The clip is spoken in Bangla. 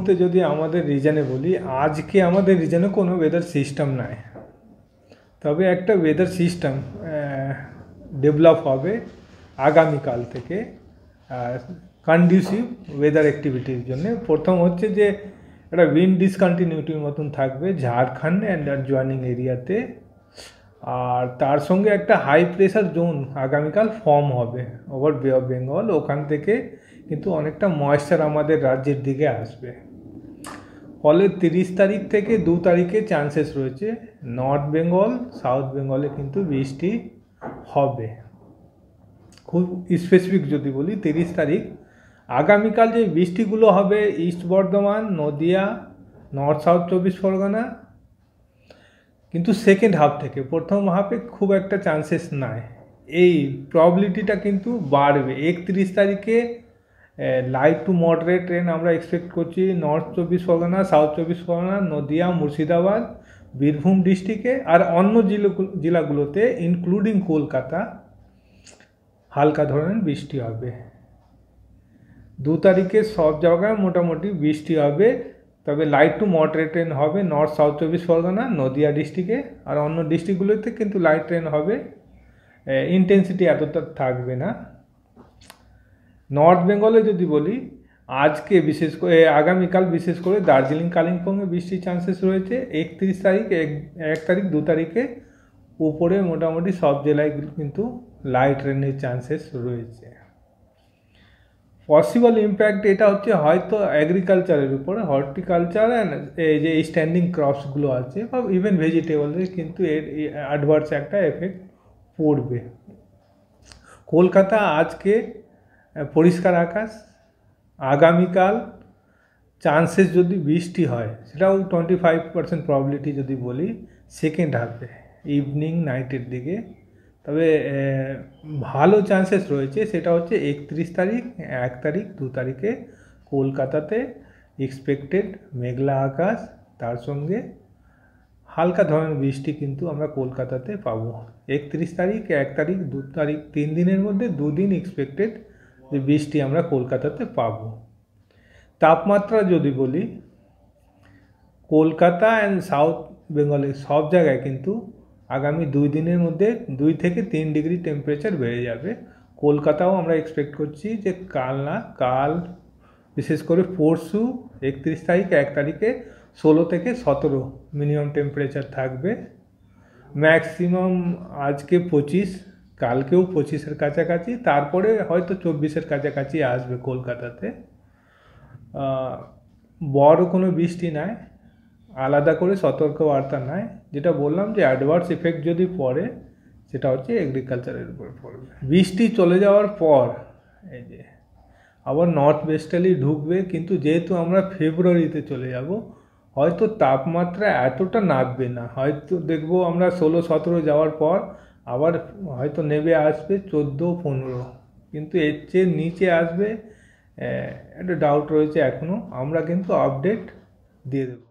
মুহূর্তে যদি আমাদের রিজনে বলি, আজকে আমাদের রিজনে কোনো ওয়েদার সিস্টেম নাই, তবে একটা ওয়েদার সিস্টেম ডেভেলপ হবে আগামীকাল থেকে কন্ডিউসিভ ওয়েদার অ্যাক্টিভিটির জন্য। প্রথম হচ্ছে যে একটা উইন্ড ডিসকন্টিনিউটির মতন থাকবে ঝাড়খণ্ড অ্যান্ড অ্যাডজয়েনিং এরিয়াতে, আর তার সঙ্গে একটা হাই প্রেশার জোন আগামীকাল ফর্ম হবে ওভার বে অফ বেঙ্গল। ওখান থেকে কিন্তু অনেকটা ময়েশ্চার আমাদের রাজ্যের দিকে আসবে, ফলে 30 তারিখ থেকে 2 তারিখে চান্সেস রয়েছে নর্থ বেঙ্গল সাউথ বেঙ্গলে কিন্তু বৃষ্টি হবে। খুব স্পেসিফিক যদি বলি 30 তারিখ আগামীকাল যে বৃষ্টিগুলো হবে east Bardhaman, Nadia, north south 24 Pargana, কিন্তু সেকেন্ড হাফ থেকে প্রথম হাফে খুব একটা চান্সেস নাই। এই প্রবাবিলিটিটা কিন্তু বাড়বে। 31 তারিখে লাইট টু মডারেট রেন আমরা এক্সপেক্ট করছি নর্থ 24 পরগনা, সাউথ 24 পরগনা, নদিয়া, মুর্শিদাবাদ, বীরভূম ডিস্ট্রিক্টে, আর অন্য জেলাগুলোতে ইনক্লুডিং কলকাতা হালকা ধরনের বৃষ্টি হবে। 2 তারিখে সব জায়গায় মোটামুটি বৃষ্টি হবে, তবে লাইট টু মডারেট রেন হবে নর্থ সাউথ 24 পরগনা, নদিয়া ডিস্ট্রিক্টে, আর অন্য ডিস্ট্রিক্টগুলোতে কিন্তু লাইট রেন হবে, ইন্টেন্সিটি এতটা থাকবে না। নর্থ বেঙ্গলে যদি বলি আজকে বিশেষ করে আগামীকাল বিশেষ করে দার্জিলিং কালিম্পংয়ে বৃষ্টির চান্সেস রয়েছে। 31 তারিখ 1 তারিখ 2 তারিখে উপরে মোটামুটি সব জেলায় কিন্তু লাইট রেনের চান্সেস রয়েছে। পসিবল ইম্প্যাক্ট এটা হচ্ছে হয়তো এগ্রিকালচারের উপরে, হর্টিকালচার অ্যান্ড এই যে স্ট্যান্ডিং ক্রপসগুলো আছে বা ইভেন ভেজিটেবলের কিন্তু এর অ্যাডভার্স একটা এফেক্ট পড়বে। কলকাতা আজকে পরিষ্কার আকাশ, আগামীকাল চান্সেস যদি বৃষ্টি হয় সেটাও 25% প্রবাবিলিটি যদি বলি সেকেন্ড হাফে ইভিনিং নাইটের দিকে, তবে ভালো চান্সেস রয়েছে সেটা হচ্ছে 31 তারিখ 1 তারিখ 2 তারিখে কলকাতাতে এক্সপেক্টেড মেঘলা আকাশ, তার সঙ্গে হালকা ধরনের বৃষ্টি কিন্তু আমরা কলকাতাতে পাবো। 31 তারিখ 1 তারিখ 2 তারিখ 3 দিনের মধ্যে 2 দিন এক্সপেক্টেড যে বৃষ্টি আমরা কলকাতাতে পাবো। তাপমাত্রা যদি বলি কলকাতা অ্যান্ড সাউথ বেঙ্গলের সব জায়গায় কিন্তু আগামী 2 দিনের মধ্যে 2 থেকে 3 ডিগ্রি টেম্পারেচার বেড়ে যাবে। কলকাতাও আমরা এক্সপেক্ট করছি যে কাল বিশেষ করে পরশু 31 তারিখ 1 তারিখে 16 থেকে 17 মিনিমাম টেম্পারেচার থাকবে, ম্যাক্সিমাম আজকে 25, কালকেও 25-এর কাছাকাছি, তারপরে হয়তো 24-এর কাছাকাছি আসবে কলকাতাতে। বড় কোনো বৃষ্টি নাই, আলাদা করে সতর্কবার্তা নাই। যেটা বললাম যে অ্যাডভার্স ইফেক্ট যদি পড়ে সেটা হচ্ছে এগ্রিকালচারের উপর পড়বে। বৃষ্টি চলে যাওয়ার পর এই যে আবার নর্থ ওয়েস্টার্লি ঢুকবে, কিন্তু যেহেতু আমরা ফেব্রুয়ারিতে চলে যাব হয়তো তাপমাত্রা এতটা নামবে না, হয়তো দেখবো আমরা 16-17 যাওয়ার পর আবার হয়তো নেমে আসবে 14-15, কিন্তু এর চেয়ে নিচে আসবে একটা ডাউট রয়েছে এখনও। আমরা কিন্তু আপডেট দিয়ে দেবো।